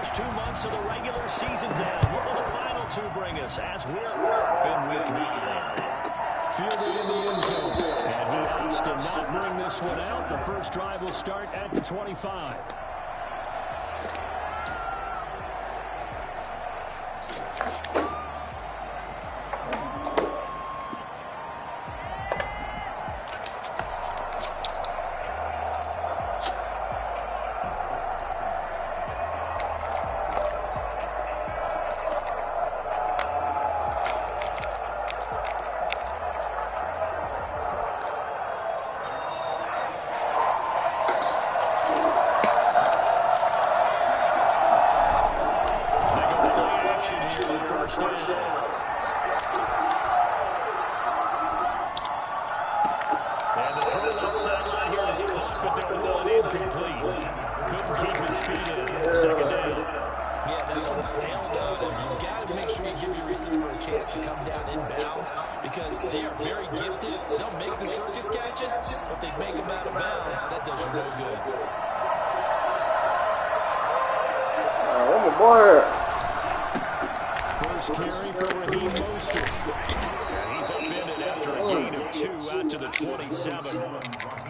first 2 months of the regular season down. What will the final 2 bring us as we're in week 9? Fielded in the end zone. And he opts to not bring this one out. The first drive will start at the 25.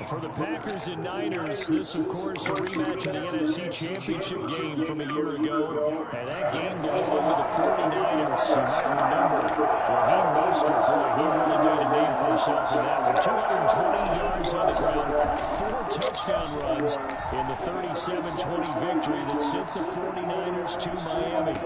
For the Packers and Niners, this, of course, a rematch of the NFC Championship game from a year ago. And that game belonged to the 49ers. You might remember Raheem Mostert, boy, he really made a name for himself in that one. 220 yards on the ground, 4 touchdown runs in the 37-20 victory that sent the 49ers to Miami.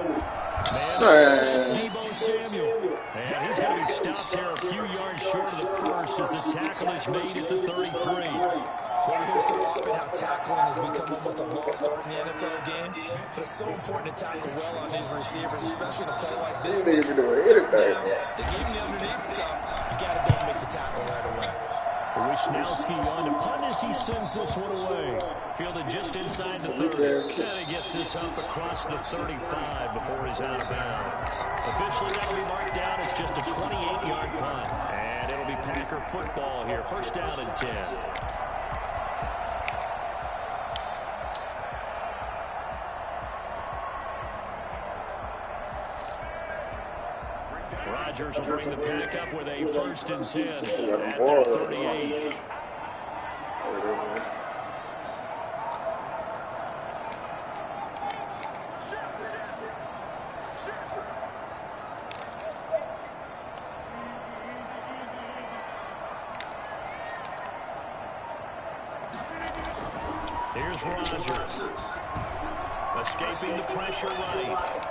Man, it's Deebo Samuel. And he's going to be stopped here a few yards short of the first as the tackle is made at the 33. Well, we hear so often how tackling has become almost a lost art in the NFL game, but it's so important to tackle well on these receivers, especially in a play like this. They give you the underneath stuff, you got to go and make the tackle right away. Wishnowski on to punt as he sends this one away. Fielded just inside the 30. And he gets this up across the 35 before he's out of bounds. Officially, that'll be marked down as just a 28-yard punt. And it'll be Packer football here. First down and 10. Rodgers will bring the Pack up with a first and 10 at their 38. Here's Rodgers. Escaping the pressure right.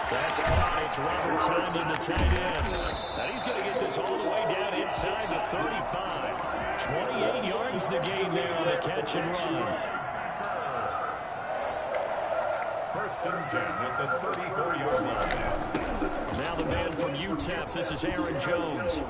That's caught. It's Robert Tondon, the tight end. Now he's going to get this all the way down inside the 35. 28 yards the gain there on the catch and run. First and 10 at the 34-yard line. Now the man from UTEP, this is Aaron Jones.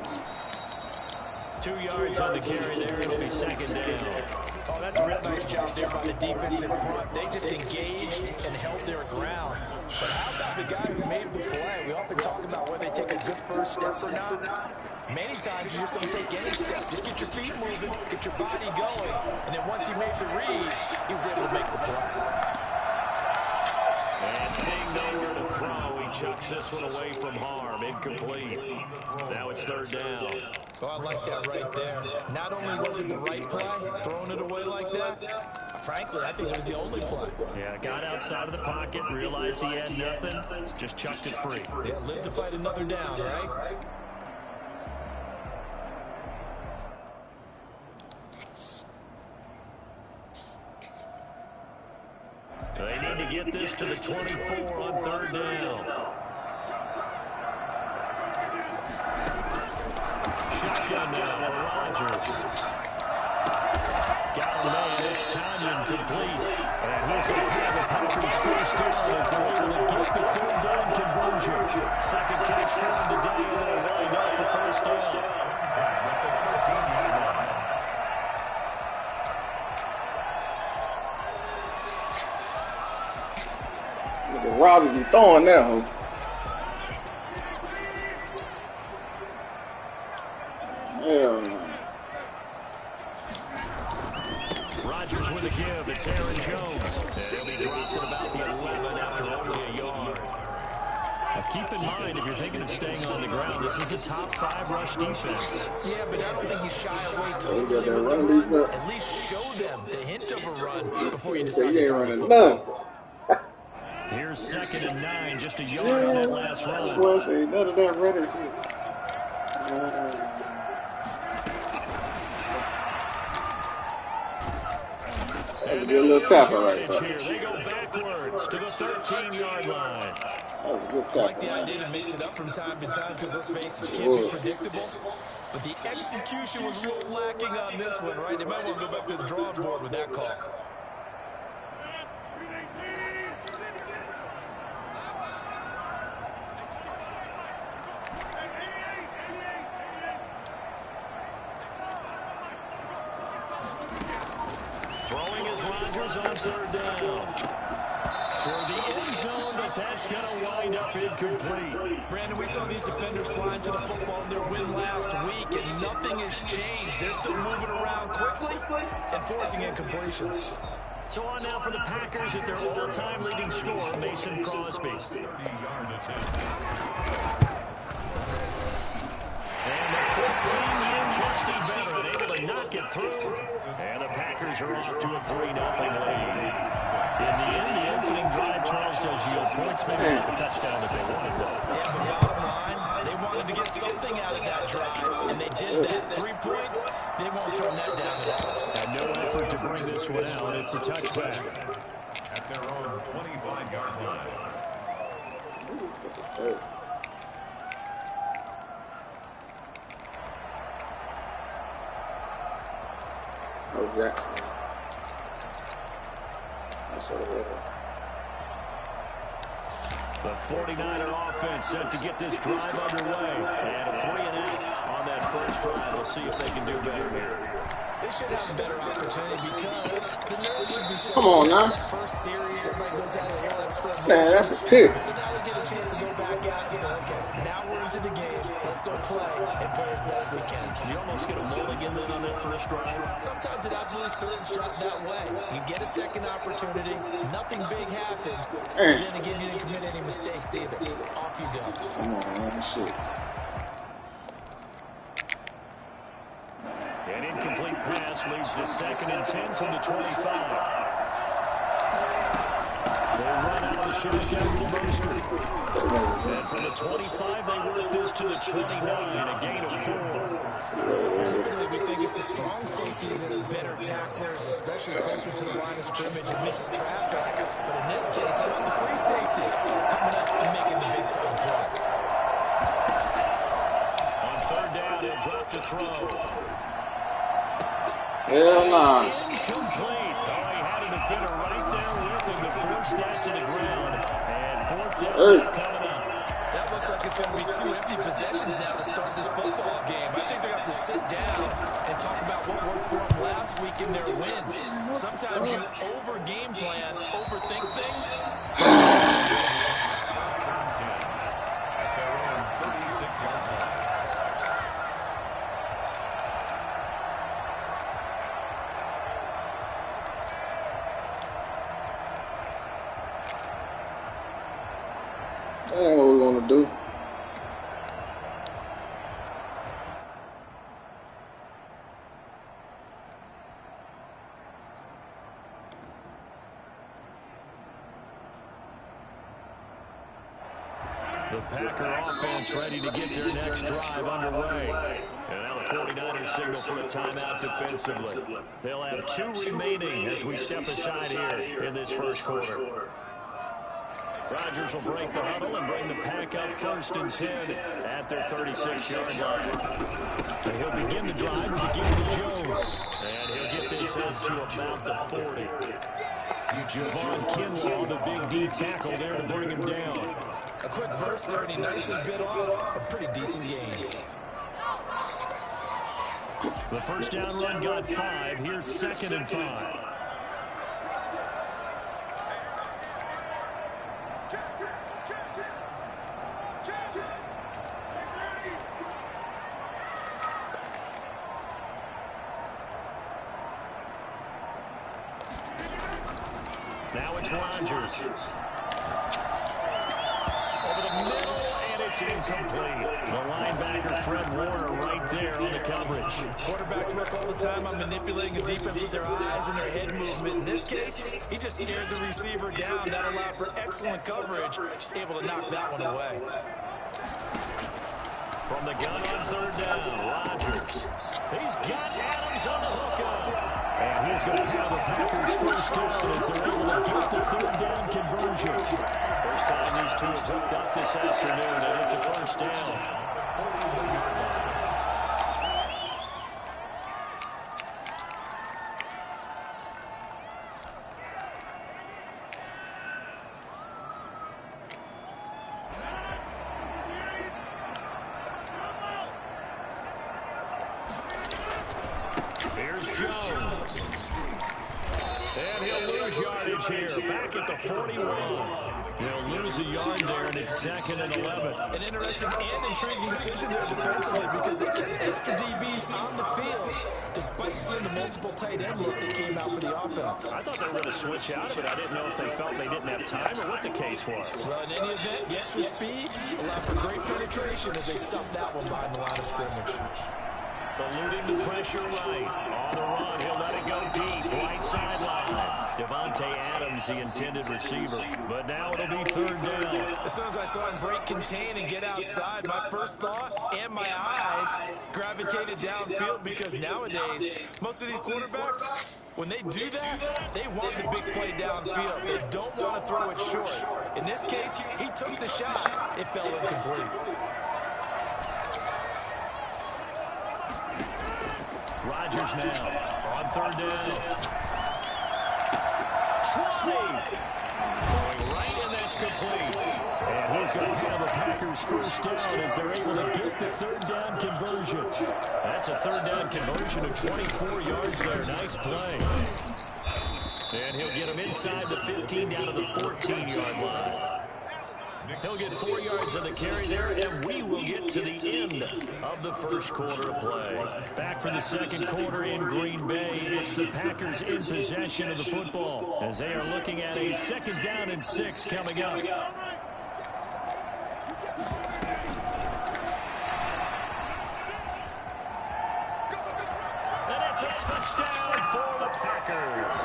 2 yards on the carry there. It'll be second down. Oh, that's a real nice job there by the defense in front. They just engaged and held their ground. But how about the guy who made the play? We often talk about whether they take a good first step or not. Many times you just don't take any step. Just get your feet moving, get your body going. And then once he made the read, he was able to make the play. And seeing nowhere to throw, he chucks this one away from harm. Incomplete. Now it's third down. Oh, I like that right there. Not only was it the right play, throwing it away like that, frankly, I think it was the only play. Yeah, got outside of the pocket, realized he had nothing, just chucked it free. Yeah, live to fight another down, right? They need to get this to the 24 on third down. Shotgun now for Rodgers. Got a man, it's Tondon complete. And he's going to have a Packers first down as they're able to get the third down conversion. Second catch for the day, and they'll wind up the first down. Rodgers be throwing now. Rodgers with a give. It's Aaron Jones. And he'll be dropped at about the 11 after only a yard. Now keep in mind, if you're thinking of staying on the ground, this is a top 5 rush defense. Yeah, but I don't think you shy away totally with the run. At least show them the hint of a run before you decide to throw the football. Here's 2nd and 9, just a yard on that last run. That's why I say none of that running shit. That's a good little tapper right there. They go backwards to the 13-yard line. That was a good tapper. I like the idea to mix it up from time to time because let's face it, you can't be predictable. But the execution was real lacking on this one, right? They might want to go back to the drawing board with that call. Throwing is Rodgers on 3rd down. For the end zone, but that's going to wind up incomplete. Brandon, we saw these defenders flying to the football in their win last week, and nothing has changed. They're still moving around quickly and forcing incompletions. So on now for the Packers at their all-time leading scorer, Mason Crosby. And the 14-year Justy veteran able to knock it through. And the Packers are off to a 3-0 lead. In the end, the opening drive, Charles, does yield points. Maybe not the touchdown that they wanted, though. Yeah, but bottom line, they wanted to get something out of that drive, and they did that. 3 points, they won't turn that down at all. And no effort to bring this one out. It's a touchback. At their own 25-yard line. Oh, Jackson. That's what it was. The 49er offense set to get this drive underway. And a 3-and-out on that first drive. We'll see if they can do better here. They should have a better opportunity because the nerves should be so. Come on now. First series, everybody goes out of the extra. Man, that's a pick. So now they get a chance to go back out and say, okay, now we're into the game. Let's go play and play as best we can. You almost get a mulligan then on that first drive. Sometimes it absolutely serves that way. You get a second opportunity. Nothing big happened. And then again, you didn't commit any mistakes either. Off you go. Come on, man. Shit. An incomplete pass leads to 2nd and 10 from the 25. They run out of the shotgun with Mostert. And from the 25, they work this to the 29, a gain of 4. Typically, we think it's the strong safeties that are better tacklers, especially closer to the line of scrimmage amidst traffic. But in this case, how about the free safety coming up and making the big-time play? On 3rd down, he'll drop the throw. Hell nah. Incomplete. Oh, he had a defender right there with him to force that to the ground. And 4th down coming up. That looks like it's going to be 2 empty possessions now to start this football game. I think they're going to have to sit down and talk about what worked for them last week in their win. Sometimes you over-game plan, overthink things. At their own 36-yard line. That ain't what we want to do. The Packer offense ready to get their next drive underway. And now the 49ers signal for a timeout defensively. They'll have 2 remaining as we step aside here in this first quarter. Rodgers will break the huddle and bring the Pack up 1st and 10 at their 36-yard line. And he'll begin the drive with a give to Jones. And he'll get this out to about the 40. Javon Kinlaw, the big D tackle there to bring him down. A quick burst there, and he nicely bit off a pretty decent gain. The first down run got 5. Here's 2nd and 5. Now it's Rodgers. Over the middle, and it's incomplete. The linebacker, Fred Warner, right there on the coverage. Quarterbacks work all the time on manipulating a defense with their eyes and their head movement. In this case, he just scared the receiver down. That allowed for excellent coverage, able to knock that one away. From the gun on third down, Rodgers. He's got Adams on the hookup. And he's going to have the Packers first down as they're able to get the third down conversion. First time these two have hooked up this afternoon, and it's a first down. Jones. And he'll lose yardage here. Back at the 41. He'll lose a yard there, and it's 2nd and 11. An interesting and intriguing decision there defensively because they kept extra DBs on the field despite seeing the multiple tight end look that came out for the offense. I thought they were going to switch out of it. I didn't know if they felt they didn't have time or what the case was. Well, in any event, the extra speed allowed for great penetration as they stuffed that one behind the line of scrimmage. Eluding the pressure right. On the run, he'll let it go deep. Right sideline. Devontae Adams, the intended receiver. But now it'll be third down. As soon as I saw him break contain and get outside, my first thought and my eyes gravitated downfield because nowadays, most of these quarterbacks, when they do that, they want the big play downfield. They don't want to throw it short. In this case, he took the shot. It fell incomplete. Rodgers now on third down. Try. Going right, and that's complete. And he's going to have the Packers first down as they're able to get the third down conversion. That's a third down conversion of 24 yards there. Nice play. And he'll get him inside the 15 down to the 14-yard line. He'll get 4 yards on the carry there, and we will get to the end of the first quarter of play. Back for the second quarter in Green Bay. It's the Packers in possession of the football as they are looking at a 2nd down and 6 coming up. And it's a touchdown for the Packers.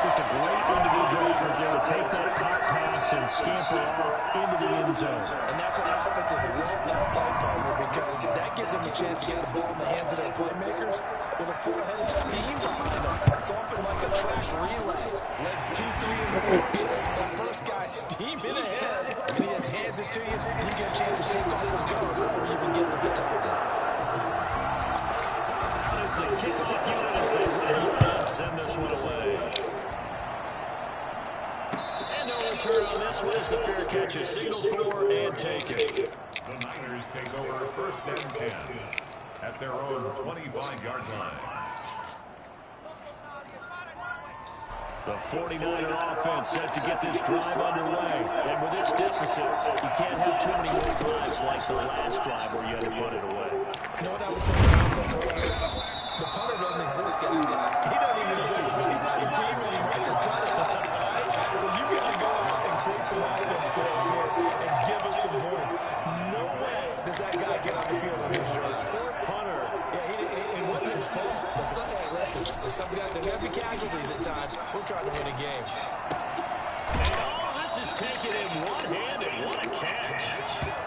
Just a great individual effort there to take that hot pass and scamper off into the end zone. And that's what offenses love that play, partner, because that gives them a chance to get the ball in the hands of their playmakers with a full head of steam behind them. It's often like a track relay. Legs 2, 3, and 4. The first guy steaming ahead, and he just hands it to you, and you get a chance to take the whole go before you even get to the top. How does the kickoff unit as they ready and send this one away? Turn on this one as the fair catch is signaled for and taken. The Niners take over 1st and 10 at their own 25-yard line. The 49er offense set to get this drive underway. And with this deficit, you can't have too many more drives like the last drive where you had to put it away. You know what I would tell you? The punter doesn't exist, guys. He doesn't even exist. He's not your team anymore. Just cut it. So you got to go out and create some offense for us here and give us some points. No way does that guy get on the field with his jersey. Poor punter. Yeah, it wasn't his fault. But listen, there's got to be casualties at times. We're trying to win a game. Oh, this is taken in one-handed. What a catch.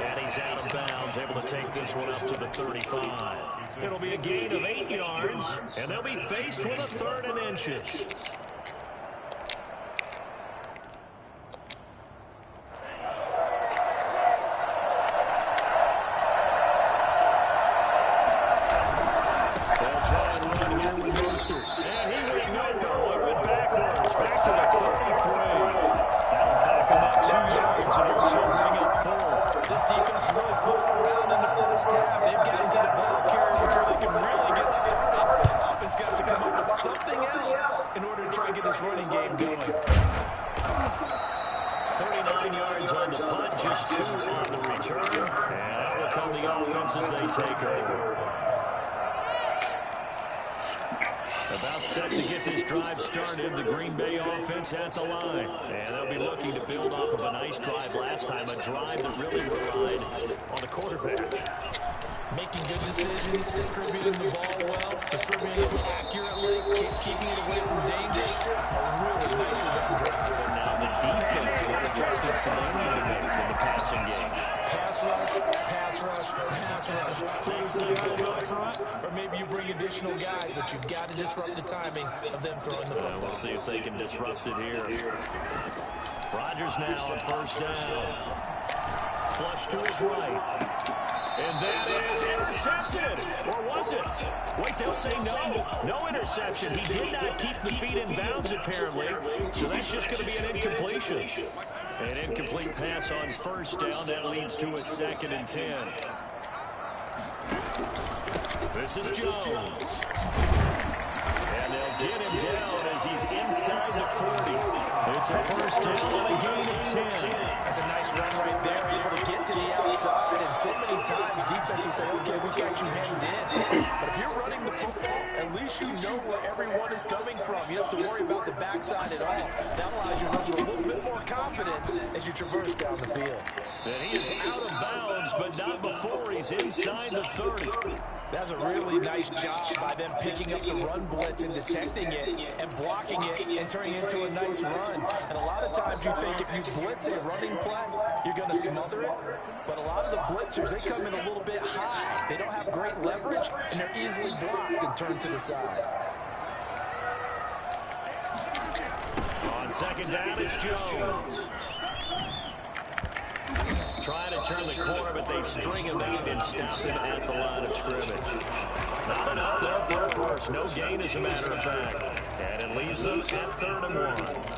And he's out of bounds, able to take this one up to the 35. It'll be a gain of 8 yards, and they'll be faced with a 3rd and inches. And he went nowhere. Went backwards. Back to the 33. That'll back him up 2 yards and also bring up 4. This defense really floating around in the first half. They've gotten to the ball carrier before they can really get started. Offense got to come up with something else in order to try and get this running game going. 39 yards on the punt, just 2 on the return. And out will come the offense as they take over. About set to get this drive started, the Green Bay offense at the line. And they'll be looking to build off of a nice drive last time, a drive that really relied on the quarterback. Making good decisions, distributing the ball well, distributing it accurately, keeping it away from danger. A really nicely done drive. And now the defense, what adjustments do they need to make in the passing game? Pass rush, pass rush, pass rush. Close the guys up front, or maybe you bring additional guys, but you've got to disrupt the timing of them throwing the football. We'll see if they can disrupt it here. Rodgers now on first down. Flush to his right. And that is intercepted. Or was it? Wait, they'll say no. No interception. He did not keep the feet in bounds, apparently. So that's just going to be an incompletion. An incomplete pass on first down. That leads to a 2nd and 10. This is Jones. And they'll get him down as he's inside the 40. It's a first down and a gain of 10. That's a nice run right there, able to get to the outside. And so many times defenses say, okay, we got you hemmed in. But if you're running the football, at least you know where everyone is coming from. You don't have to worry about the backside at all. That allows you to run with a little bit more confidence as you traverse down the field. And he is out of bounds, but not before he's inside the 30. That's a really nice job by them picking up the run blitz and detecting it and blocking it and turning it into a nice run. And a lot of times you think if you blitz a running play, you're going to smother it. But a lot of the blitzers, they come in a little bit high. They don't have great leverage, and they're easily blocked and turned to the side. On second down, it's Jones. Trying to turn the corner, but they string him out and stop him at the line of scrimmage. Not enough there for a first. No gain, as a matter of fact. And it leaves them at 3rd and 1.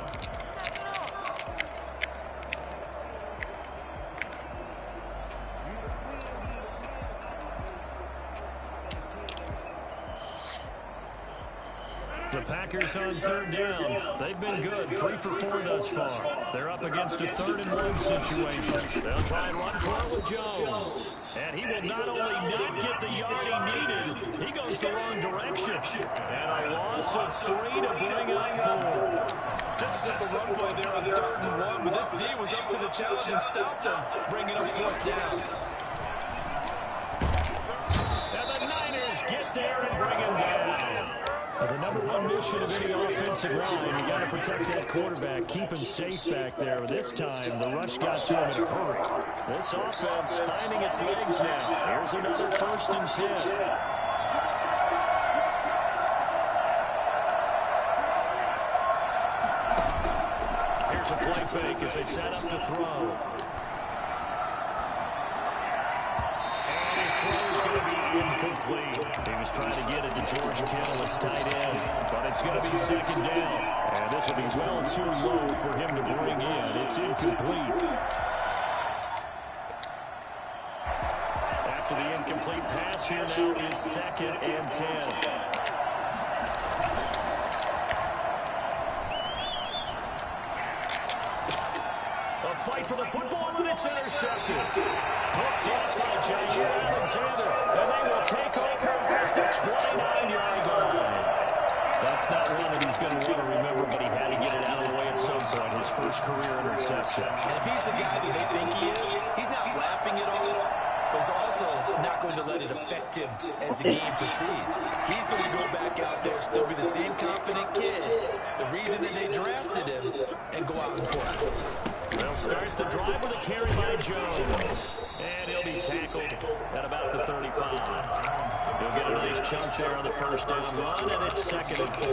The Packers on 3rd down. They've been good. 3 for 4 thus far. They're up against a 3rd and 1 situation. They'll try and run for it with Jones. And he will not only not get the yard he needed, he goes the wrong direction. And a loss of 3 to bring up 4. Just a simple run play there on 3rd and 1, but this D was up to the challenge and stopped him, bringing up 4th down. And the Niners get there and bring him down. The number 1 mission of any offensive line, you got to protect that quarterback, keep him safe back there. This time, the rush got to him in a hurry. This offense finding its legs now. Here's another 1st and 10. Here's a play fake as they set up to throw. Incomplete. He was trying to get it to George Kittle, his tight end, but it's going to be 2nd down. And this will be well too low for him to bring in. It's incomplete. After the incomplete pass, here now is 2nd and 10. Fight for the football, and it's intercepted. Hooked in by Jair Alexander, and they will take over at the 29-yard line. That's not one that he's going to want to remember, but he had to get it out of the way at some point, his first career interception. And if he's the guy that they think he is, he's not laughing it off, but he's also not going to let it affect him as the game proceeds. He's going to go back out there, still be the same confident kid, the reason that they drafted him, and go out and play. They'll start the drive with a carry by Jones. And he'll be tackled at about the 35. He'll get a nice chunk there on the first down run, and it's 2nd and 4.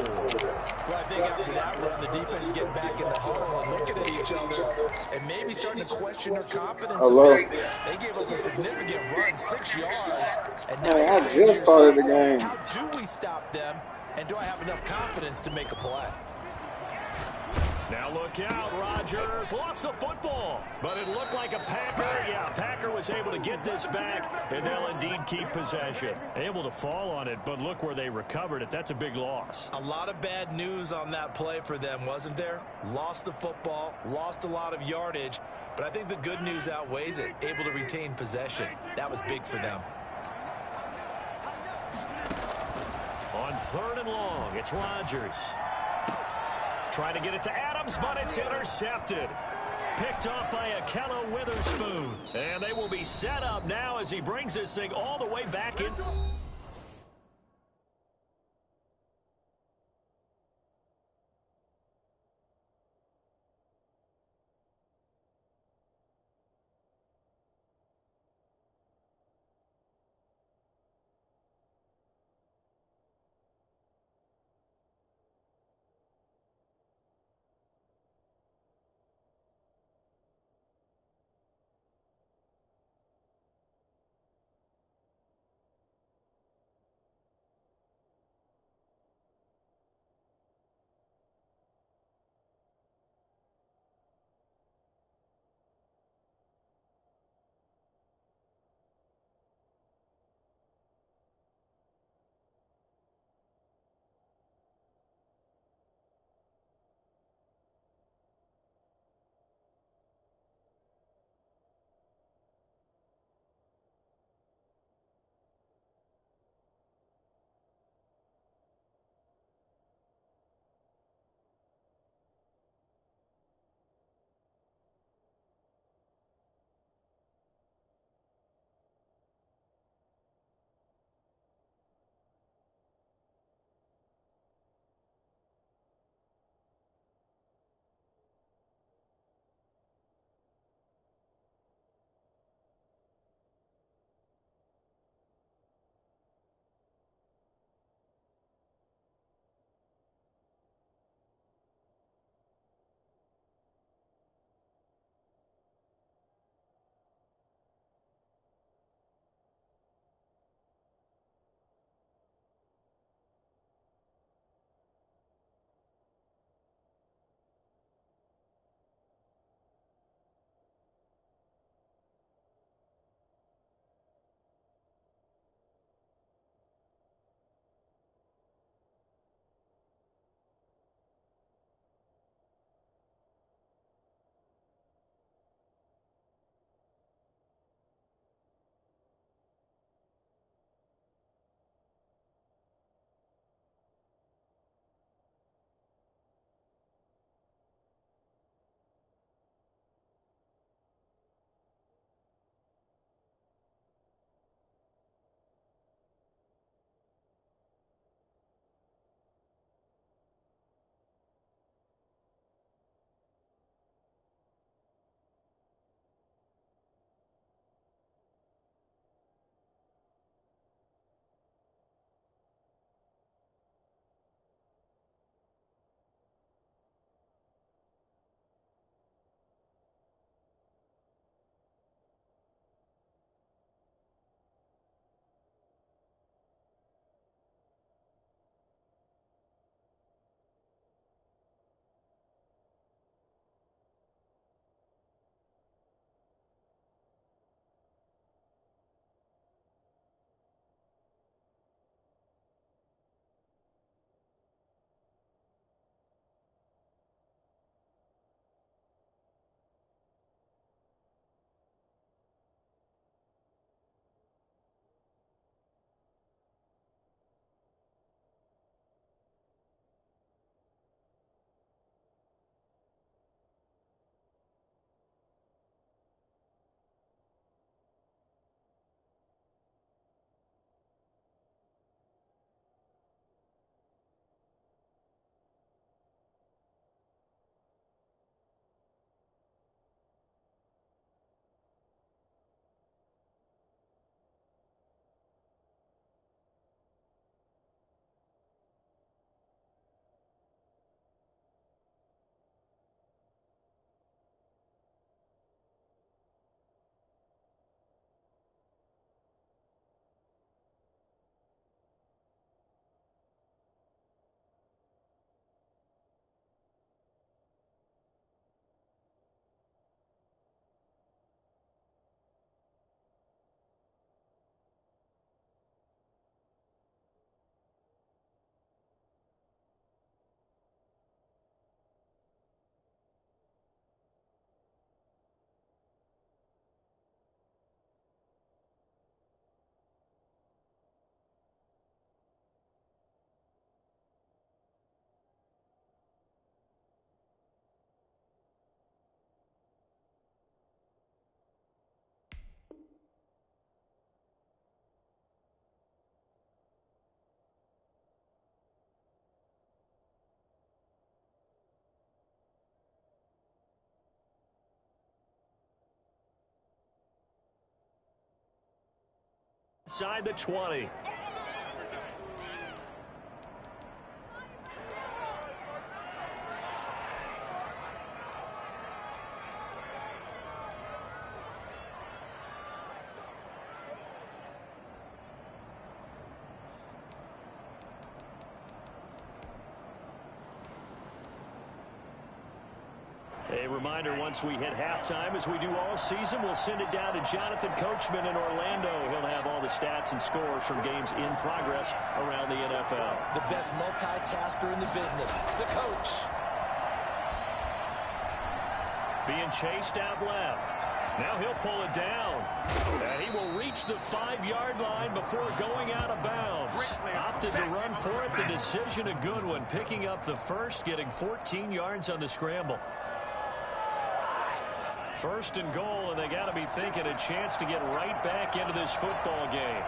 Well, I think after that run, the defense is getting back in the huddle and looking at each other and maybe starting to question their confidence. They gave up a significant run, 6 yards. And now I just started the game. How do we stop them, and do I have enough confidence to make a play? Now look out, Rodgers lost the football, but it looked like a Packer. Yeah, Packer was able to get this back, and they'll indeed keep possession. Able to fall on it, but look where they recovered it. That's a big loss. A lot of bad news on that play for them, wasn't there? Lost the football, lost a lot of yardage, but I think the good news outweighs it. Able to retain possession. That was big for them. On On third and long, it's Rodgers. Trying to get it to Adams, but it's intercepted. Picked off by Akello Witherspoon. And they will be set up now as he brings this thing all the way back in. inside the 20. A reminder, once we hit halftime, as we do all season, we'll send it down to Jonathan Coachman in Orlando. He'll have all the stats and scores from games in progress around the NFL. The best multitasker in the business, the coach. Being chased out left. Now he'll pull it down. And he will reach the 5-yard line before going out of bounds. Opted to run for it. The decision a good one. Picking up the first, getting 14 yards on the scramble. First and goal, and they got to be thinking a chance to get right back into this football game.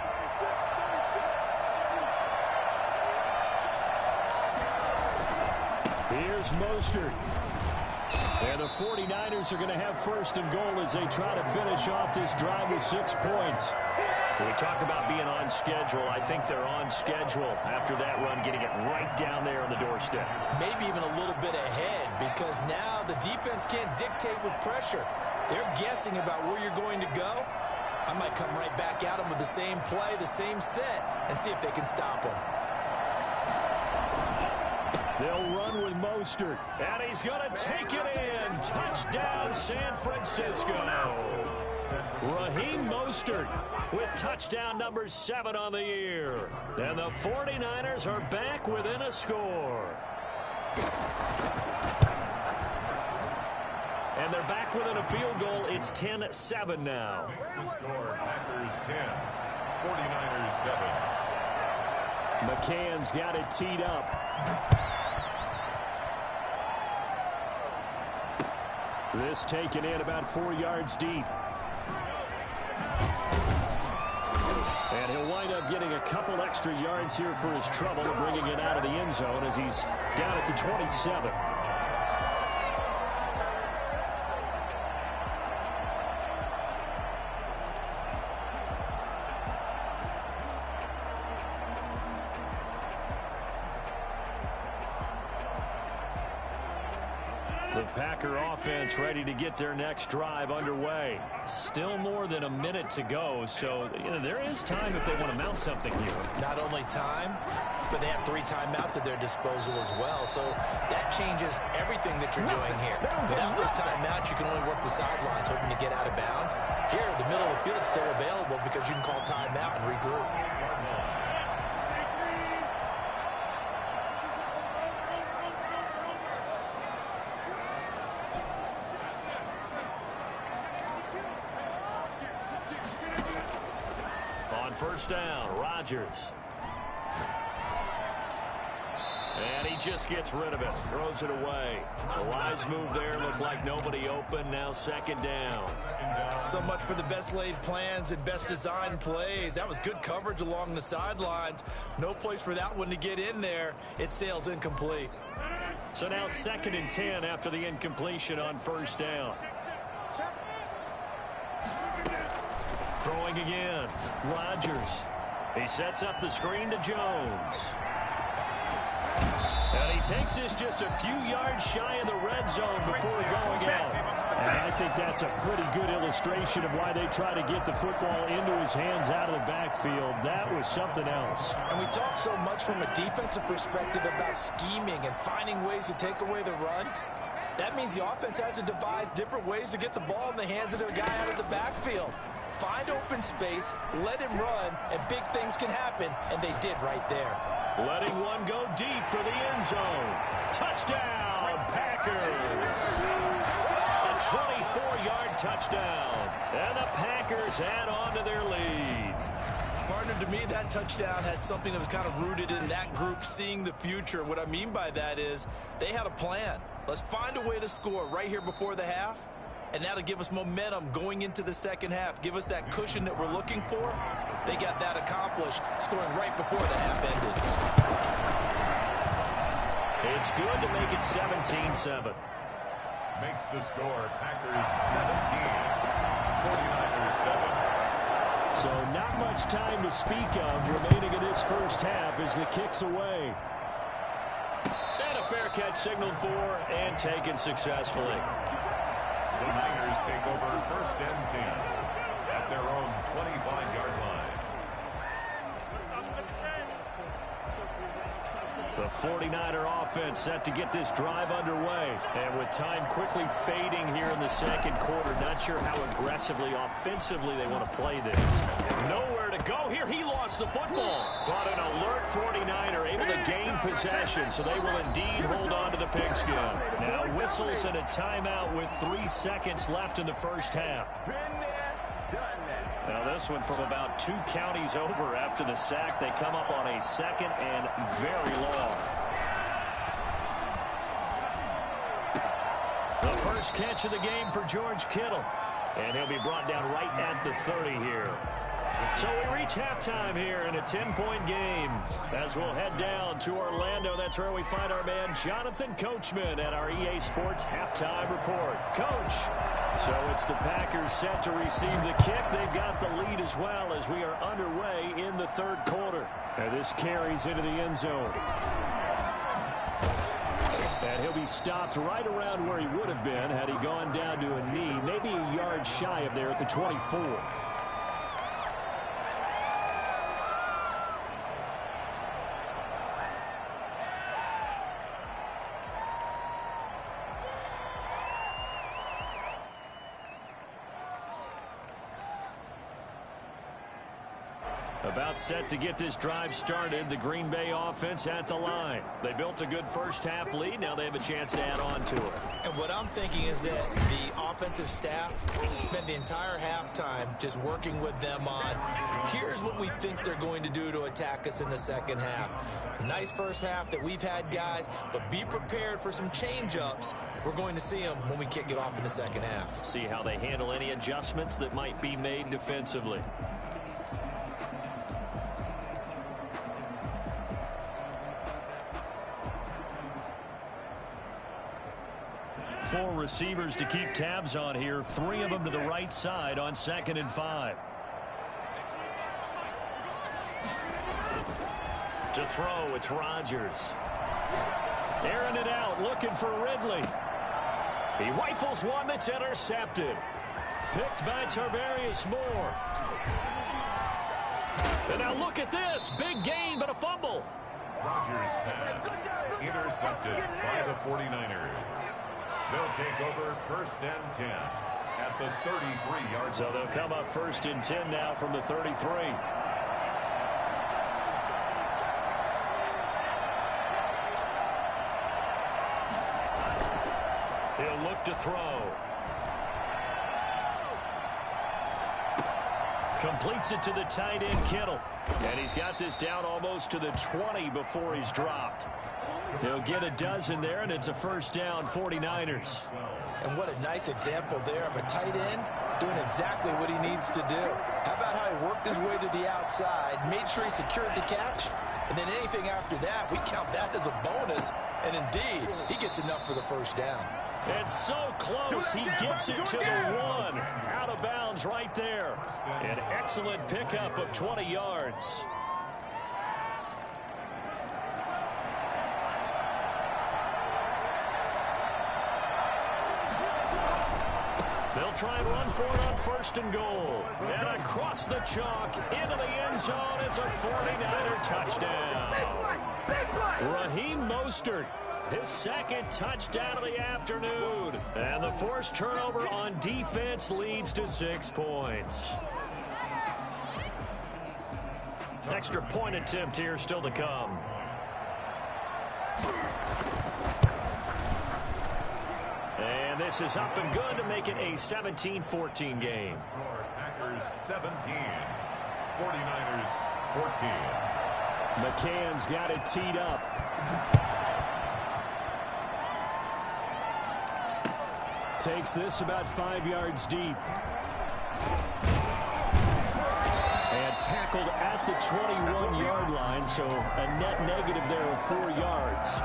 Here's Mostert. And the 49ers are going to have first and goal as they try to finish off this drive with 6 points. When we talk about being on schedule, I think they're on schedule after that run, getting it right down there on the doorstep. Maybe even a little bit ahead, because now the defense can't dictate with pressure. They're guessing about where you're going to go. I might come right back at them with the same play, the same set, and see if they can stop them. They'll run with Mostert, and he's going to take it in. Touchdown, San Francisco. Raheem Mostert with touchdown number 7 on the year. And the 49ers are back within a score. And they're back within a field goal. It's 10-7 now. Makes the score Packers 10, 49ers 7. McCann's got it teed up. This taken in about 4 yards deep. And he'll wind up getting a couple extra yards here for his trouble, bringing it out of the end zone as he's down at the 27. The Packer offense ready to get their next drive underway. Still more than a minute to go, so there is time if they want to mount something here. Not only time, but they have 3 timeouts at their disposal as well, so that changes everything that you're doing here. Without those timeouts, you can only work the sidelines, hoping to get out of bounds. Here, the middle of the field is still available because you can call timeout and regroup. First down, Rodgers. And he just gets rid of it, throws it away. A wise move there, looked like nobody open, now second down. So much for the best laid plans and best designed plays. That was good coverage along the sidelines. No place for that one to get in there. It sails incomplete. So now 2nd and 10 after the incompletion on first down. Throwing again, Rodgers. He sets up the screen to Jones. And he takes this just a few yards shy of the red zone before going out. And I think that's a pretty good illustration of why they try to get the football into his hands out of the backfield. That was something else. And we talk so much from a defensive perspective about scheming and finding ways to take away the run. That means the offense has to devise different ways to get the ball in the hands of their guy out of the backfield. Find open space, let him run, and big things can happen, and they did right there. Letting one go deep for the end zone. Touchdown, Packers. A 24-yard touchdown. And the Packers add on to their lead. Partner, to me, that touchdown had something that was kind of rooted in that group seeing the future. What I mean by that is they had a plan. Let's find a way to score right here before the half. And that'll give us momentum going into the second half. Give us that cushion that we're looking for. They got that accomplished, scoring right before the half ended. It's good to make it 17-7. Makes the score Packers 17, 49ers 7. So not much time to speak of remaining in this first half as the kick's away. And a fair catch signaled for and taken successfully. The Niners take over first and 10 at their own 25-yard line. The 49er offense set to get this drive underway. And with time quickly fading here in the second quarter, not sure how aggressively, offensively they want to play this. Nowhere to go here. He lost the football. But an alert 49er able to gain possession, so they will indeed hold on to the pigskin. Now whistles and a timeout with 3 seconds left in the first half. Now this one from about 2 counties over after the sack. They come up on a second and very long. The first catch of the game for George Kittle. And he'll be brought down right at the 30 here. So we reach halftime here in a 10-point game. As we'll head down to Orlando, that's where we find our man Jonathan Coachman at our EA Sports Halftime Report. Coach, so it's the Packers set to receive the kick. They've got the lead as well as we are underway in the third quarter. And this carries into the end zone. And he'll be stopped right around where he would have been had he gone down to a knee, maybe a yard shy of there at the 24. About set to get this drive started. The Green Bay offense at the line. They built a good first half lead. Now they have a chance to add on to it. And what I'm thinking is that the offensive staff spent the entire halftime just working with them on, here's what we think they're going to do to attack us in the second half. Nice first half that we've had, guys, but be prepared for some change-ups. We're going to see them when we kick it off in the second half. See how they handle any adjustments that might be made defensively. 4 receivers to keep tabs on here. 3 of them to the right side on 2nd and 5. To throw, it's Rodgers. Airing it out, looking for Ridley. He rifles one that's intercepted. Picked by Tarvarius Moore. And now look at this. Big gain, but a fumble. Rodgers' pass intercepted by the 49ers. They'll take over first and 10 at the 33-yard line. So they'll come up first and 10 now from the 33. He'll look to throw. Completes it to the tight end, Kittle. And he's got this down almost to the 20 before he's dropped. He'll get a dozen there, and it's a first down, 49ers. And what a nice example there of a tight end doing exactly what he needs to do. How about how he worked his way to the outside, made sure he secured the catch, and then anything after that, we count that as a bonus. And indeed, he gets enough for the first down. It's so close, he gets it to the 1. Out of bounds right there. An excellent pickup of 20 yards. They'll try and run for it on 1st and goal. And across the chalk, into the end zone, it's a 49er touchdown. Raheem Mostert, his 2nd touchdown of the afternoon. And the forced turnover on defense leads to 6 points. Extra point attempt here still to come. And this is up and good to make it a 17-14 game. Packers 17, 49ers 14. McCann's got it teed up. Takes this about 5 yards deep. And tackled at the 21-yard line, so a net negative there of 4 yards.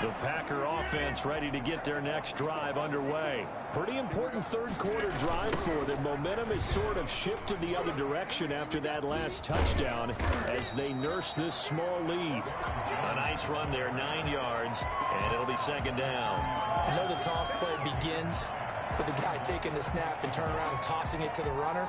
The Packer offense ready to get their next drive underway. Pretty important third-quarter drive for them. Momentum has sort of shifted the other direction after that last touchdown as they nurse this small lead. A nice run there, 9 yards, and it'll be second down. I know the toss play begins with the guy taking the snap and turning around and tossing it to the runner.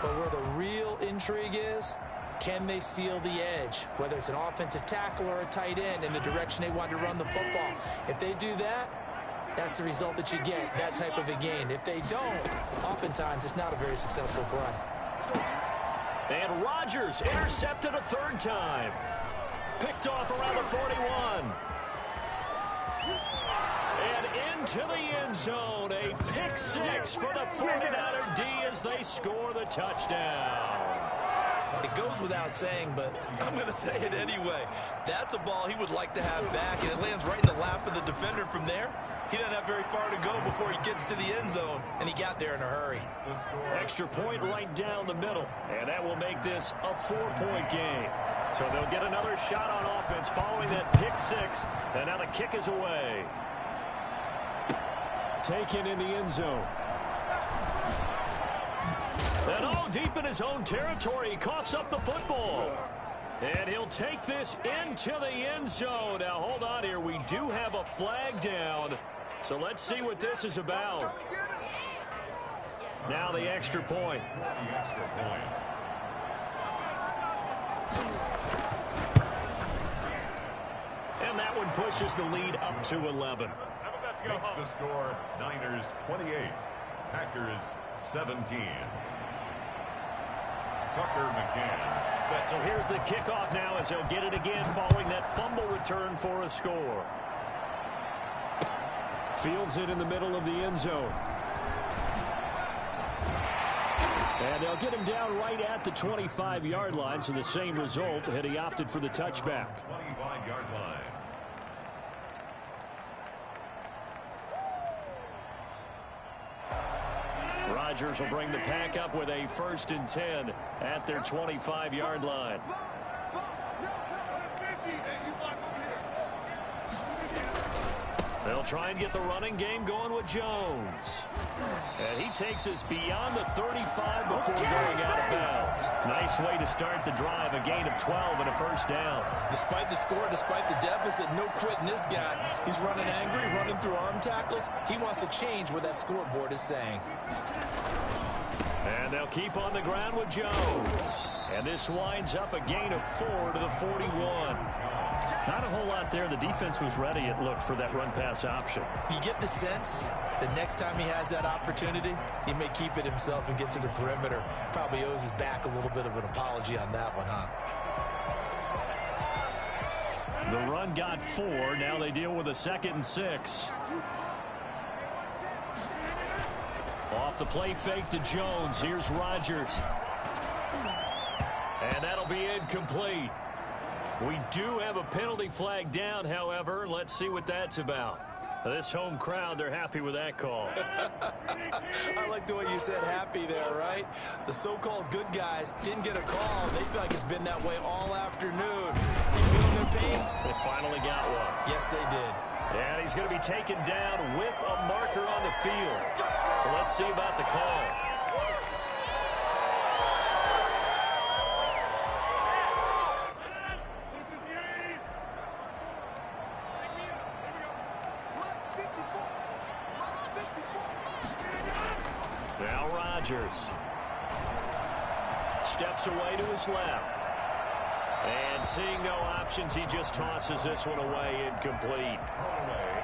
But where the real intrigue is, can they seal the edge, whether it's an offensive tackle or a tight end, in the direction they want to run the football? If they do that, that's the result that you get, that type of a gain. If they don't, oftentimes it's not a very successful play. And Rodgers intercepted a third time. Picked off around the 41. And into the end zone, a pick six for the 49er D as they score the touchdown. It goes without saying, but I'm going to say it anyway. That's a ball he would like to have back, and it lands right in the lap of the defender from there. He doesn't have very far to go before he gets to the end zone, and he got there in a hurry. Extra point right down the middle, and that will make this a 4-point game. So they'll get another shot on offense following that pick six, and now the kick is away. Taken in the end zone. And all deep in his own territory, he coughs up the football. And he'll take this into the end zone. Now, hold on here. We do have a flag down. So let's see what this is about. Now the extra point. And that one pushes the lead up to 11. Makes the score Niners 28, Packers 17. Tucker McCann set. So here's the kickoff now as they'll get it again following that fumble return for a score. Fields it in the middle of the end zone. And they'll get him down right at the 25-yard line, so the same result had he opted for the touchback. 25-yard line. Rodgers will bring the pack up with a 1st and 10 at their 25-yard line. They'll try and get the running game going with Jones. And he takes us beyond the 35 before going out of bounds. Nice way to start the drive, a gain of 12 and a 1st down. Despite the score, despite the deficit, no quitting this guy. He's running angry, running through arm tackles. He wants to change what that scoreboard is saying. And they'll keep on the ground with Jones. And this winds up a gain of 4 to the 41. Not a whole lot there. The defense was ready, it looked, for that run-pass option. You get the sense the next time he has that opportunity, he may keep it himself and get to the perimeter. Probably owes his back a little bit of an apology on that one, huh? The run got 4. Now they deal with a 2nd and 6. Off the play fake to Jones. Here's Rodgers. And that'll be incomplete. We do have a penalty flag down, however. Let's see what that's about. This home crowd, they're happy with that call. I like the way you said happy there, right? The so-called good guys didn't get a call. They feel like it's been that way all afternoon. You feeling their pain? They finally got one. Yes, they did. And he's going to be taken down with a marker on the field. So let's see about the call. Now Rodgers steps away to his left. And seeing no options, he just tosses this one away, incomplete.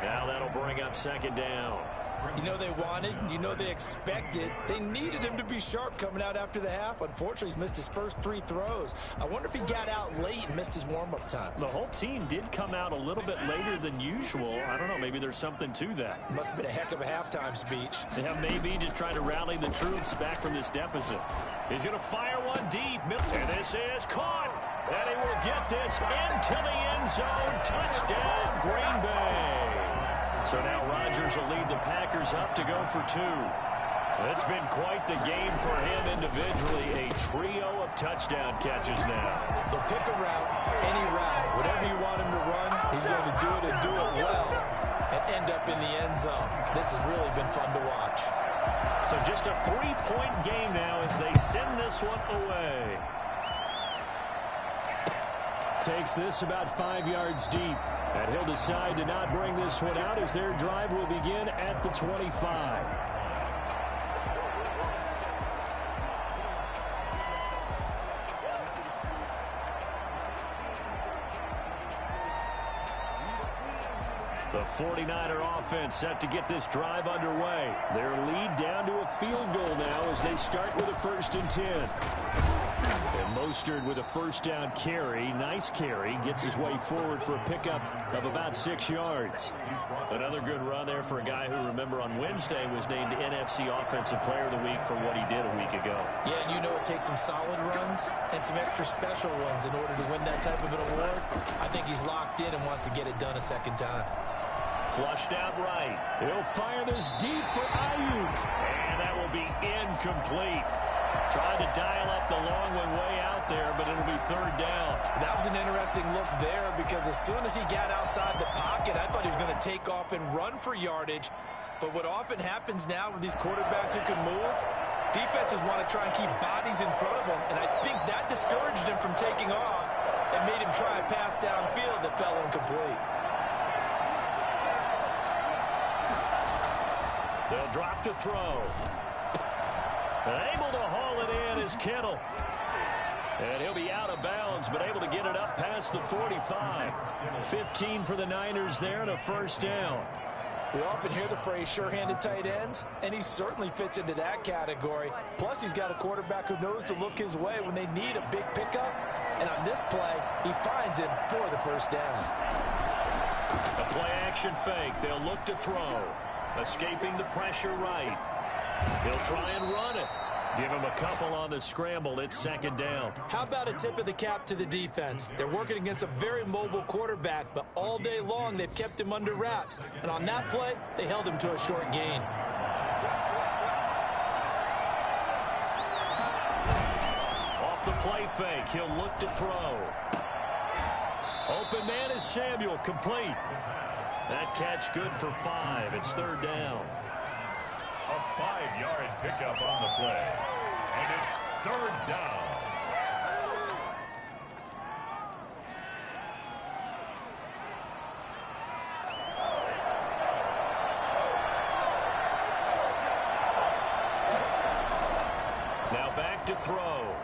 Now that'll bring up 2nd down. You know they wanted, you know they expected. They needed him to be sharp coming out after the half. Unfortunately, he's missed his first 3 throws. I wonder if he got out late and missed his warm-up time. The whole team did come out a little bit later than usual. I don't know, maybe there's something to that. Must have been a heck of a halftime speech. Yeah, maybe just trying to rally the troops back from this deficit. He's going to fire one deep. And this is caught. And he will get this into the end zone. Touchdown, Green Bay. So now Rodgers will lead the Packers up to go for 2. It's been quite the game for him individually. A trio of touchdown catches now. So pick a route, any route, whatever you want him to run, he's going to do it and do it well and end up in the end zone. This has really been fun to watch. So just a 3-point game now as they send this one away. Takes this about 5 yards deep. And he'll decide to not bring this one out as their drive will begin at the 25. The 49er offense set to get this drive underway. Their lead down to a field goal now as they start with a 1st and 10. And Mostert with a first down carry. Nice carry. Gets his way forward for a pickup of about 6 yards. Another good run there for a guy who, remember, on Wednesday was named NFC Offensive Player of the Week for what he did a week ago. Yeah, and you know it takes some solid runs and some extra special ones in order to win that type of an award. I think he's locked in and wants to get it done a second time. Flushed out right. He'll fire this deep for Ayuk. And that will be incomplete. Trying to dial up the long one way out there, but it'll be 3rd down. That was an interesting look there because as soon as he got outside the pocket, I thought he was going to take off and run for yardage. But what often happens now with these quarterbacks who can move, defenses want to try and keep bodies in front of them. And I think that discouraged him from taking off and made him try a pass downfield that fell incomplete. They'll drop to throw. Able to haul it in is Kittle. And he'll be out of bounds, but able to get it up past the 45. 15 for the Niners there and a 1st down. We often hear the phrase sure-handed tight ends, and he certainly fits into that category. Plus, he's got a quarterback who knows to look his way when they need a big pickup. And on this play, he finds him for the 1st down. A play-action fake. They'll look to throw. Escaping the pressure right. He'll try and run it. Give him a couple on the scramble. It's 2nd down. How about a tip of the cap to the defense? They're working against a very mobile quarterback, but all day long they've kept him under wraps. And on that play, they held him to a short gain. Off the play fake, he'll look to throw. Open man is Samuel, complete. That catch good for 5. It's 3rd down. A 5-yard pickup on the play. And it's 3rd down. Now back to throw.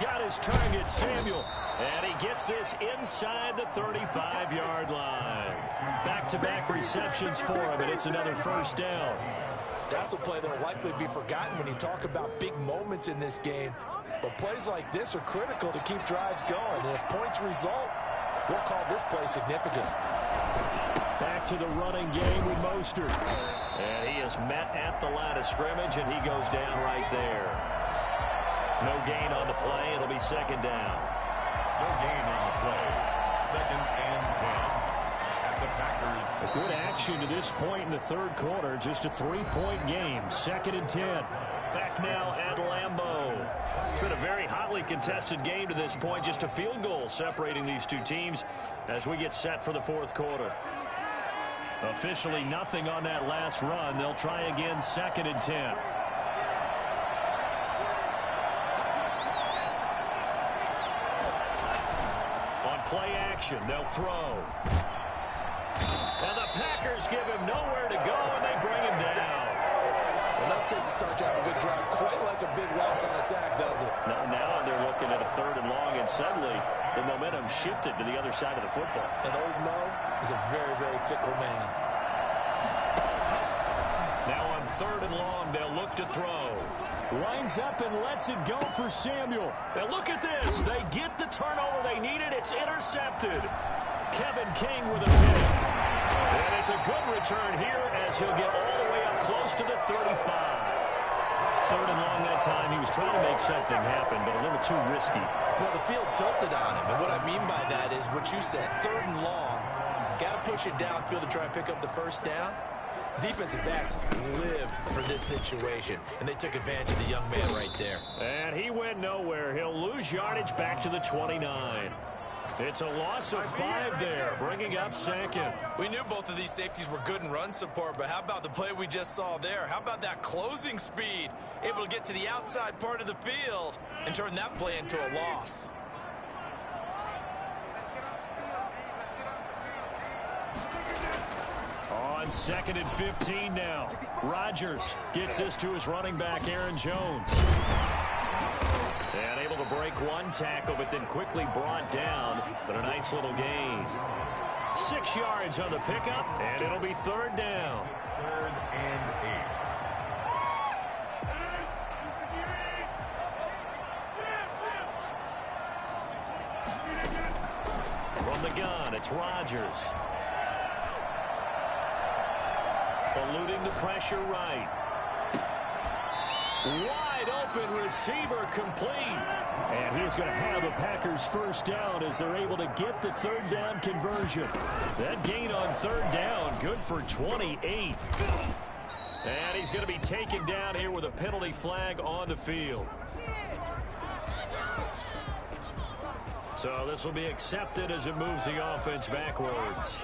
Got his target, Samuel. And he gets this inside the 35-yard line. Back-to-back receptions for him, and it's another 1st down. That's a play that will likely be forgotten when you talk about big moments in this game. But plays like this are critical to keep drives going. And if points result, we'll call this play significant. Back to the running game with Mostert. And he is met at the line of scrimmage, and he goes down right there. No gain on the play. It'll be 2nd down. No gain on the play. 2nd and 10. At the Packers. A good action to this point in the 3rd quarter. Just a 3-point game. 2nd and 10. Back now at Lambeau. It's been a very hotly contested game to this point. Just a field goal separating these two teams as we get set for the 4th quarter. Officially nothing on that last run. They'll try again 2nd and 10. Play action. They'll throw. And the Packers give him nowhere to go, and they bring him down. Well, that takes a start to have a good drive, quite like a big loss on a sack, does it? Now they're looking at a 3rd and long, and suddenly the momentum shifted to the other side of the football. And old Mo is a very, very fickle man. Now on 3rd and long, they'll look to throw. Lines up and lets it go for Samuel. And look at this. They get the turnover they needed. It's intercepted. Kevin King with a pick. And it's a good return here as he'll get all the way up close to the 35. 3rd and long that time. He was trying to make something happen, but a little too risky. Well, the field tilted on him. And what I mean by that is what you said. 3rd and long. Got to push it downfield to try and pick up the 1st down. Defensive backs live for this situation, and they took advantage of the young man right there. And he He went nowhere. He'll lose yardage back to the 29. It's a loss of 5 there, bringing up second. We knew both of these safeties were good in run support, but how about the play we just saw there? How about that closing speed? Able to get to the outside part of the field and turn that play into a loss. On 2nd and 15 now. Rodgers gets this to his running back, Aaron Jones. And able to break one tackle, but then quickly brought down. But a nice little gain. 6 yards on the pickup, and it'll be 3rd down. 3rd and 8. From the gun, it's Rodgers. Eluding the pressure right. Wide open receiver complete. And he's going to have the Packers first down as they're able to get the 3rd down conversion. That gain on 3rd down, good for 28. And he's going to be taken down here with a penalty flag on the field. So this will be accepted as it moves the offense backwards.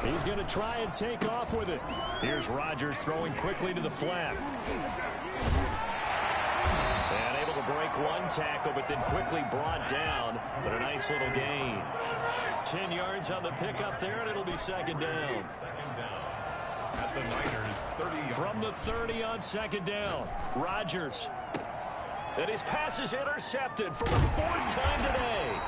He's going to try and take off with it. Here's Rodgers throwing quickly to the flat. And able to break one tackle, but then quickly brought down. But a nice little gain. 10 yards on the pickup there, and it'll be 2nd down. 2nd down. At the Niners, 30. From the 30 on 2nd down. Rodgers. And his pass is intercepted for the 4th time today.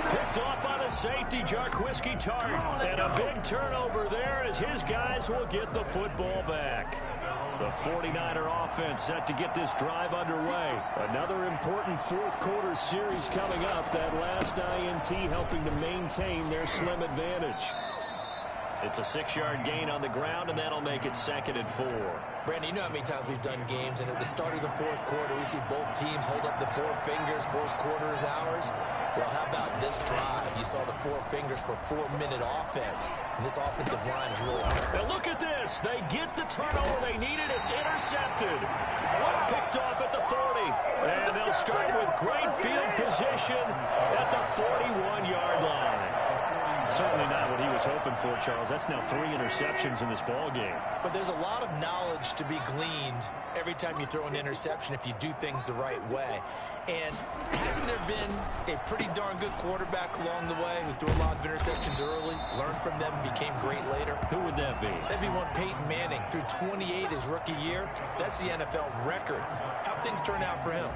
Picked off by the safety, Jarquiski Tart. And a big turnover there as his guys will get the football back. The 49er offense set to get this drive underway. Another important 4th quarter series coming up. That last INT helping to maintain their slim advantage. It's a 6-yard gain on the ground, and that'll make it 2nd and 4. Brandon, you know how many times we've done games, and at the start of the 4th quarter, we see both teams hold up the 4 fingers, 4th quarter is ours. Well, how about this drive? You saw the 4 fingers for 4-minute offense, and this offensive line is really hard. And look at this. They get the turnover they needed. It's intercepted. Picked off at the 40. And they'll start with great field position at the 41-yard line. Certainly not what he was hoping for, Charles. That's now 3 interceptions in this ball game. But there's a lot of knowledge to be gleaned every time you throw an interception if you do things the right way. And hasn't there been a pretty darn good quarterback along the way who threw a lot of interceptions early, learned from them, and became great later? Who would that be? That'd be one Peyton Manning. Threw 28 his rookie year. That's the NFL record. How'd things turn out for him?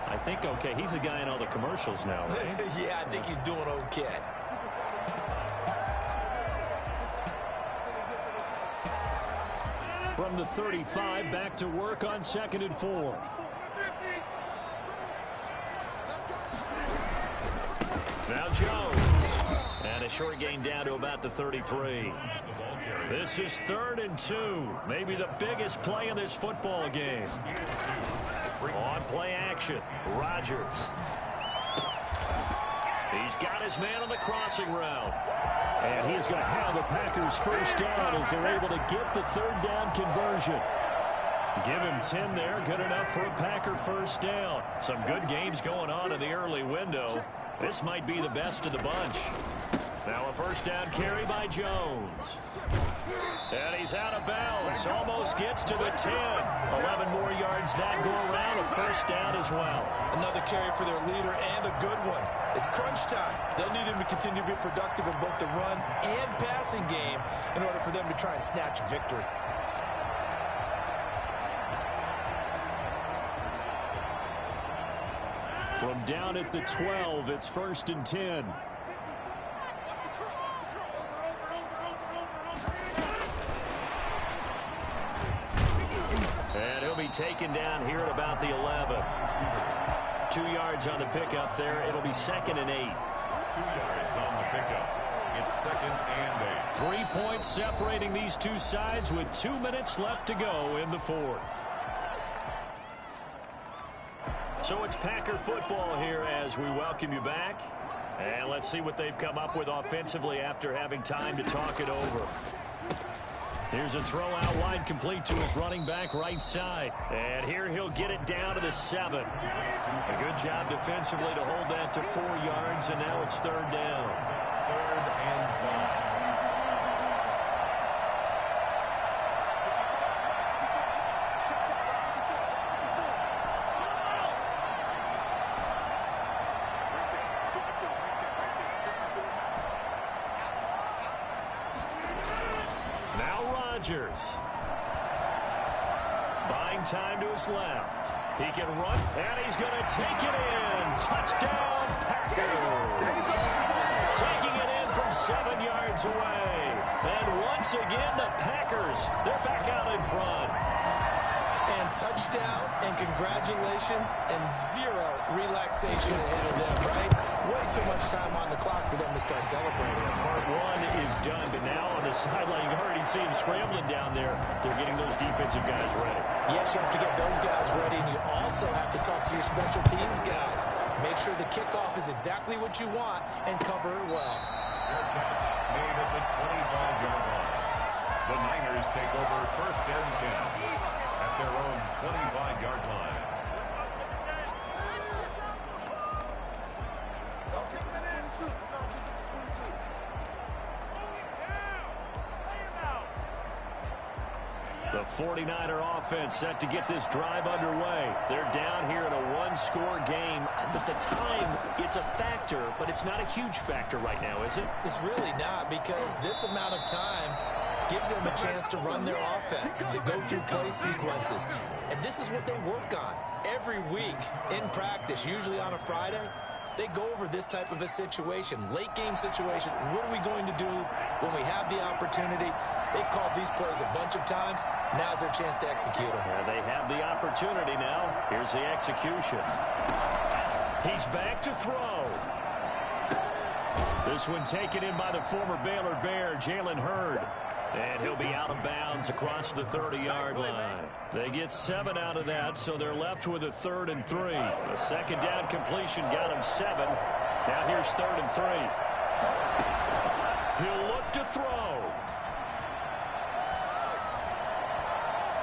I think okay. He's the guy in all the commercials now, right? Yeah, I think he's doing okay. From the 35, back to work on 2nd and 4. Now Jones. And a short gain down to about the 33. This is 3rd and 2. Maybe the biggest play in this football game. On play action, Rodgers. He's got his man on the crossing route. And he's going to have the Packers first down as they're able to get the 3rd down conversion. Give him 10 there, good enough for a Packer first down. Some good games going on in the early window. This might be the best of the bunch. Now a first down carry by Jones. And he's out of bounds. Almost gets to the 10. 11 more yards that go around. A first down as well. Another carry for their leader and a good one. It's crunch time. They'll need him to continue to be productive in both the run and passing game in order for them to try and snatch a victory. From down at the 12, it's 1st and 10. And he'll be taken down here at about the 11. 2 yards on the pickup there. It'll be 2nd and 8. 2 yards on the pickup. It's second and 8. 3 points separating these two sides with 2 minutes left to go in the fourth. So it's Packer football here as we welcome you back. And let's see what they've come up with offensively after having time to talk it over. Here's a throw out wide, complete to his running back right side. And here he'll get it down to the 7. A good job defensively to hold that to 4 yards, and now it's third down. 3rd and 5. Buying time to his left. He can run, and he's going to take it in. Touchdown, Packers. Taking it in from 7 yards away. And once again, the Packers, they're back out in front. And touchdown, and congratulations, and zero relaxation ahead of them, right? Way too much time on the clock for them to start celebrating. Part one is done, but now on the sideline, you already see him scrambling down there. They're getting those defensive guys ready. Yes, you have to get those guys ready, and you also have to talk to your special teams guys. Make sure the kickoff is exactly what you want and cover it well. Their catch made at the 25-yard line. The Niners take over 1st and 10 at their own 25-yard line. The 49er offense set to get this drive underway. They're down here in a one-score game. But the time, it's a factor, but it's not a huge factor right now, is it? It's really not, because this amount of time gives them a chance to run their offense, to go through play sequences. And this is what they work on every week in practice, usually on a Friday. They go over this type of a situation, late game situation. What are we going to do when we have the opportunity? They've called these plays a bunch of times. Now's their chance to execute them. Yeah, they have the opportunity now. Here's the execution. He's back to throw. This one taken in by the former Baylor Bear, Jalen Hurd. And he'll be out of bounds across the 30-yard line. They get 7 out of that, so they're left with a 3rd and 3. The second down completion got him 7. Now here's 3rd and 3. He'll look to throw.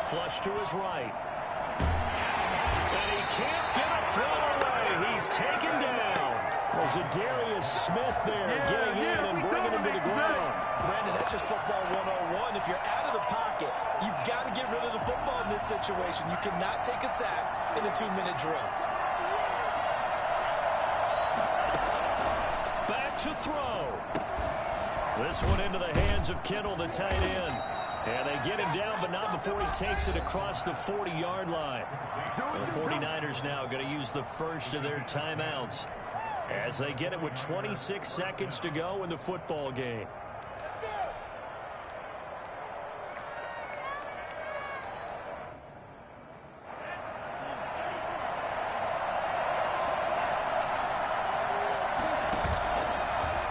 Flush to his right. And he can't get a throw away. He's taken down. Was it Darius Smith there getting in and bringing him to the ground? Brandon, that's just football 101. If you're out of the pocket, you've got to get rid of the football in this situation. You cannot take a sack in a 2-minute drill. Back to throw. This one into the hands of Kittle, the tight end. And they get him down, but not before he takes it across the 40-yard line. The 49ers now going to use the first of their timeouts as they get it with 26 seconds to go in the football game.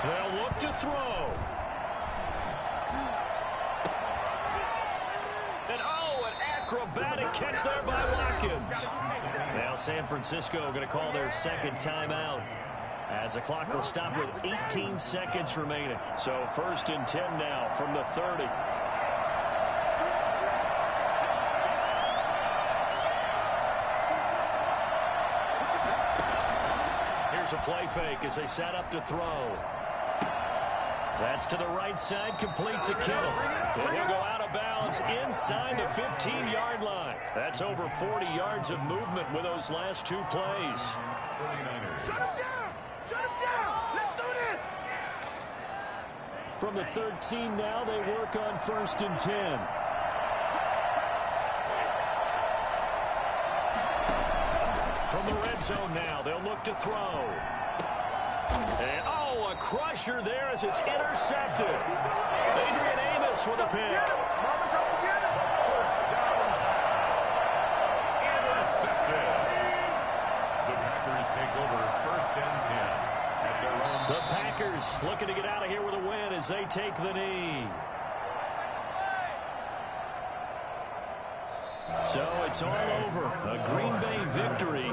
They'll look to throw. And an acrobatic catch there by Watkins. Now San Francisco going to call their second timeout as the clock will stop with 18 seconds remaining. So 1st and 10 now from the 30. Here's a play fake as they set up to throw. That's to the right side, complete to Kittle. And he'll go out of bounds inside the 15-yard line. That's over 40 yards of movement with those last 2 plays. 49ers. Shut him down! Shut him down! Let's do this! From the 13 now, they work on 1st and 10. From the red zone now, they'll look to throw. And, a crusher there as it's intercepted. Adrian Amos with a pick. Intercepted. The Packers take over 1st and 10 at their own. The Packers Packers looking to get out of here with a win as they take the knee. So it's all over. A Green Bay victory.